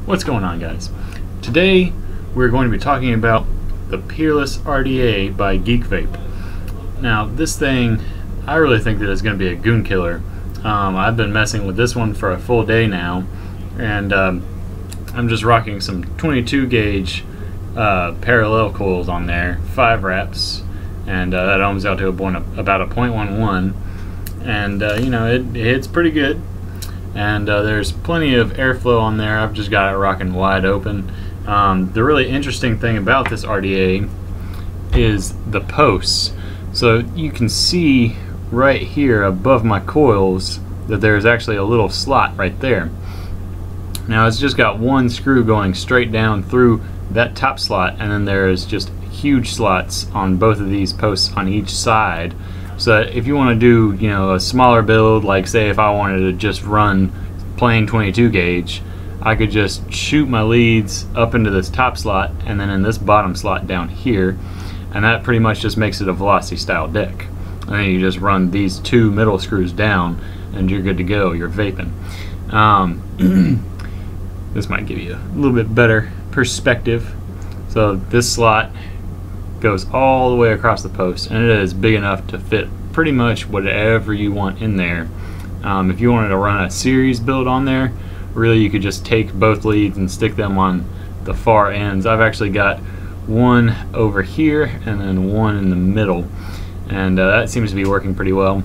What's going on, guys? Today we're going to be talking about the Peerless RDA by Geek Vape. Now this thing, I really think that it's going to be a goon killer. I've been messing with this one for a full day now, and I'm just rocking some 22 gauge parallel coils on there, 5 wraps, and that ohms out to about a 0.11, and you know, it hits pretty good. And there's plenty of airflow on there. I've just got it rocking wide open. The really interesting thing about this RDA is the posts. So you can see right here above my coils that there's actually a little slot right there. Now it's just got one screw going straight down through that top slot, and then there's just huge slots on both of these posts on each side. So if you want to do, you know, a smaller build, like say if I wanted to just run plain 22 gauge, I could just shoot my leads up into this top slot and then in this bottom slot down here, and that pretty much just makes it a velocity style deck. And then you just run these 2 middle screws down and you're good to go. You're vaping. This might give you a little bit better perspective. So this slot goes all the way across the post, and it is big enough to fit pretty much whatever you want in there. If you wanted to run a series build on there, really you could just take both leads and stick them on the far ends. I've actually got one over here and then one in the middle, and that seems to be working pretty well.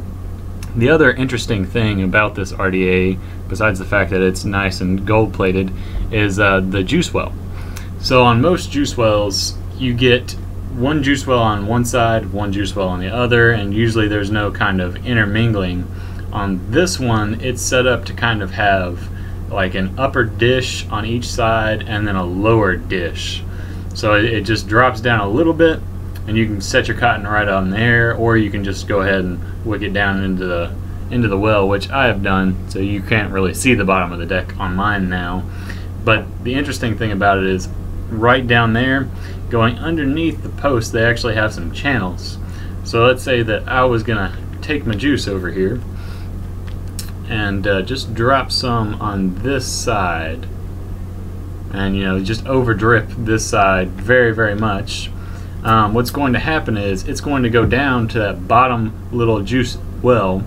The other interesting thing about this RDA, besides the fact that it's nice and gold plated, is the juice well. So on most juice wells you get one juice well on one side, one juice well on the other, and usually there's no kind of intermingling. On this one, it's set up to kind of have like an upper dish on each side and then a lower dish. So it just drops down a little bit, and you can set your cotton right on there, or you can just go ahead and wick it down into the well, which I have done, so you can't really see the bottom of the deck on mine now. But the interesting thing about it is right down there, going underneath the post, they actually have some channels. So let's say that I was gonna take my juice over here and just drop some on this side, and you know, just over drip this side very much. What's going to happen is it's going to go down to that bottom little juice well,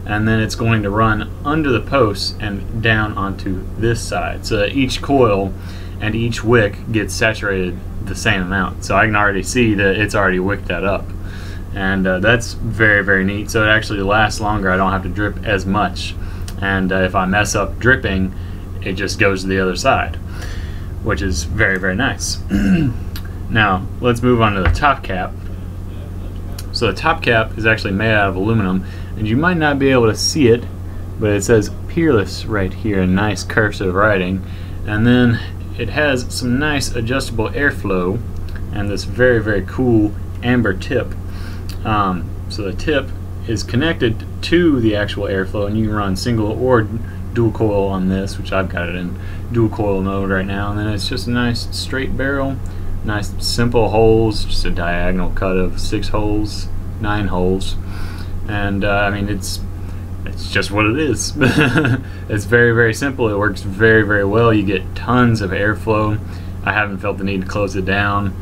and then it's going to run under the post and down onto this side, so that each coil and each wick gets saturated the same amount. So I can already see that it's already wicked that up, and that's very neat. So it actually lasts longer. I don't have to drip as much, and if I mess up dripping, it just goes to the other side, which is very nice. Now let's move on to the top cap. So the top cap is actually made out of aluminum, and you might not be able to see it, but it says Peerless right here in nice cursive writing, and then it has some nice adjustable airflow and this very cool amber tip. So the tip is connected to the actual airflow, and you can run single or dual coil on this, which I've got it in dual coil mode right now. And then it's just a nice straight barrel, nice simple holes, just a diagonal cut of 6 holes, 9 holes, and I mean it's just what it is. It's very simple. It works very well. You get tons of airflow. I haven't felt the need to close it down.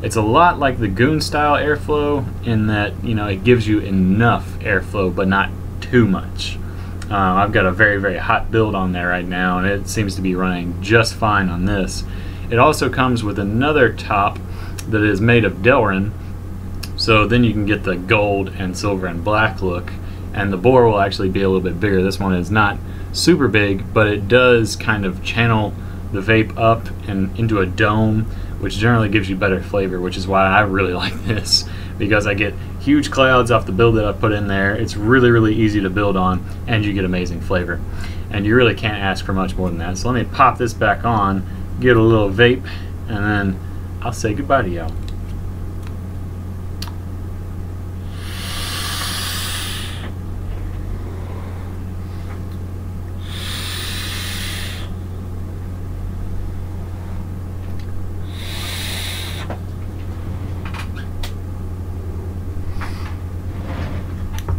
It's a lot like the goon style airflow in that, you know, it gives you enough airflow but not too much. I've got a very hot build on there right now, and it seems to be running just fine on this. It also comes with another top that is made of Delrin, so then you can get the gold and silver and black look, and the bore will actually be a little bit bigger. This one is not super big, but it does kind of channel the vape up and into a dome, which generally gives you better flavor, which is why I really like this, because I get huge clouds off the build that I put in there. It's really easy to build on, and you get amazing flavor, and you really can't ask for much more than that. So let me pop this back on, get a little vape, and then I'll say goodbye to y'all.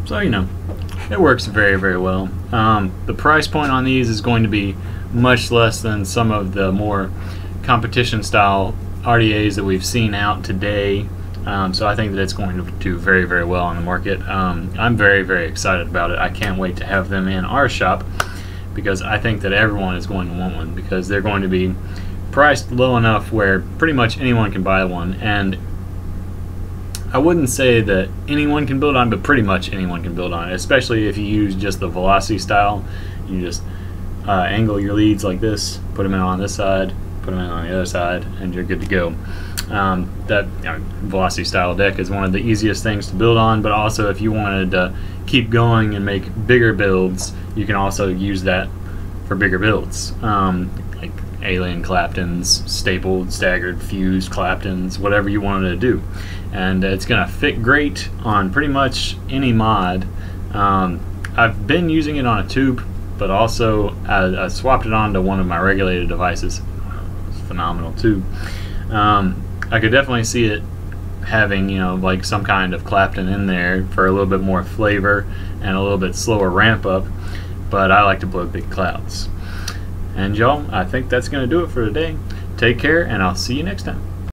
So, you know, it works very well. The price point on these is going to be much less than some of the more competition style RDAs that we've seen out today. So I think that it's going to do very, very well on the market. I'm very, very excited about it. I can't wait to have them in our shop, because I think that everyone is going to want one, because they're going to be priced low enough where pretty much anyone can buy one. And I wouldn't say that anyone can build on, but pretty much anyone can build on it, especially if you use just the velocity style. You just angle your leads like this, put them in on this side, put them in on the other side, and you're good to go. That velocity style deck is one of the easiest things to build on, but also if you wanted to keep going and make bigger builds, you can also use that for bigger builds, like alien Claptons, stapled, staggered, fused Claptons, whatever you wanted to do. And it's going to fit great on pretty much any mod. I've been using it on a tube, but also I swapped it onto one of my regulated devices. It's phenomenal too. I could definitely see it having, you know, like some kind of Clapton in there for a little bit more flavor and a little bit slower ramp up, but I like to blow big clouds. And y'all, I think that's going to do it for today. Take care, and I'll see you next time.